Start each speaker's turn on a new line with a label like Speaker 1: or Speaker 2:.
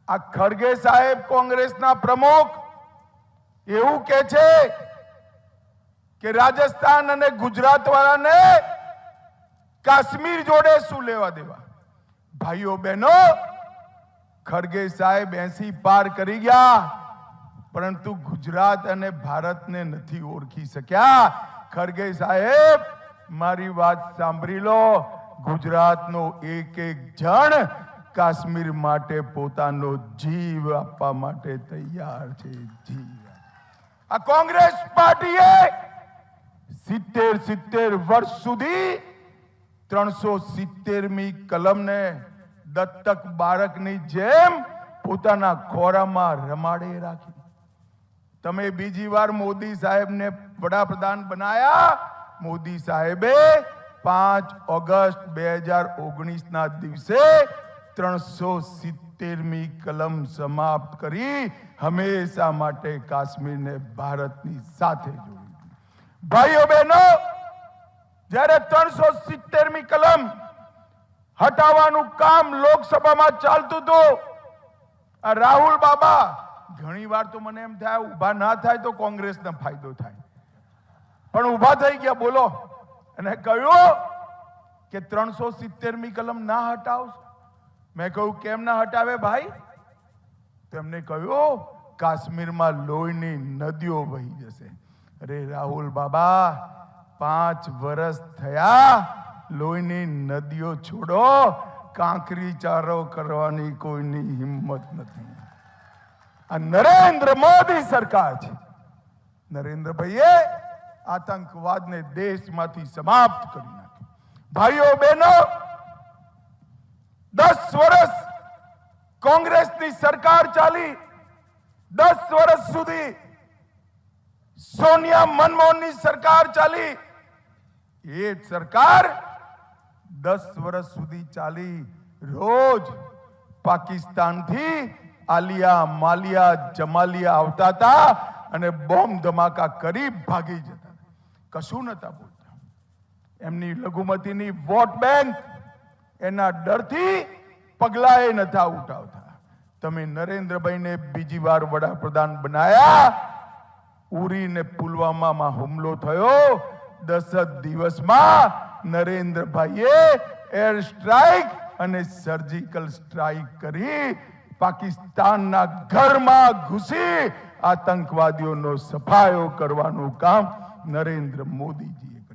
Speaker 1: આ ખરગે સાહેબ કોંગ્રેસના પ્રમુખ એવું કહે છે કે રાજસ્થાન અને ગુજરાત વાળાને કાશ્મીર જોડે શું લેવા દેવા। ભાઈઓ બહેનો, ખરગે સાહેબ 80 પાર કરી ગયા, પરંતુ ગુજરાત અને ભારતને નથી ઓળખી શક્યા। ખરગે સાહેબ, મારી વાત સાંભળી લો, ગુજરાતનો એક એક જણ કાશ્મીર માટે પોતાનો જીવ આપવા માટે તૈયાર છે। જીવ। આ કોંગ્રેસ પાર્ટીએ 70 વર્ષ સુધી 370મી કલમને દત્તક બાળકની જેમ પોતાના ખોરામાં રમાડે રાખી। તમે બીજી વાર મોદી સાહેબને વડાપ્રધાન બનાયા। મોદી સાહેબે 5 ઓગસ્ટ 2019ના દિવસે 370મી કલમ સમાપ્ત કરી હંમેશા માટે કાશ્મીરને ભારતની સાથે જોડી। ભાઈઓ બહેનો, જ્યારે 370મી કલમ હટાવવાનું કામ લોકસભામાં ચાલતું હતું, આ રાહુલ બાબા ઘણી વાર તો મને એમ થાય ઉભા ના થાય તો કોંગ્રેસને ફાયદો થાય, પણ ઉભા થઈ ગયા બોલો અને કહ્યું કે 370મી કલમ ના હટાવશો। મેં કહ્યું કેમ ના હટાવે ભાઈ? તેમને કહ્યું કાશ્મીરમાં લોહીની નદીઓ વહી જશે। અરે રાહુલ બાબા, 5 વર્ષ થયા, લોહીની નદીઓ છોડો, કાંકરી ચારો કરવાની કોઈની હિંમત નથી। આ નરેન્દ્ર મોદી સરકાર છે। નરેન્દ્રભાઈએ આતંકવાદને દેશમાંથી સમાપ્ત કરી નાખ્યો। ભાઈઓ બહેનો, 10 વર્ષ કોંગ્રેસની સરકાર ચાલી। 10 વર્ષ સુધી સોનિયા મનમોહનની સરકાર ચાલી। એ સરકાર 10 વર્ષ સુધી ચાલી, રોજ પાકિસ્તાનથી આલિયા માલિયા જમાલિયા આવતા હતા અને બોમ્બ ધમાકા કરી ભાગી જતા, કશું નતા બોલતા। એમની લઘુમતીની વોટ બેંક, એના ડરથી પગલાએ નતા ઉઠાવતા। તમે નરેન્દ્રભાઈને બીજી વાર વડાપ્રધાન બનાયા। ઉરી ને પુલવામામાં હુમલો થયો, 10 દિવસમાં નરેન્દ્રભાઈએ એર સ્ટ્રાઇક અને સર્જિકલ સ્ટ્રાઇક કરી પાકિસ્તાનના ઘરમાં ઘૂસી આતંકવાદીઓનો સફાયો કરવાનું કામ નરેન્દ્ર મોદીજી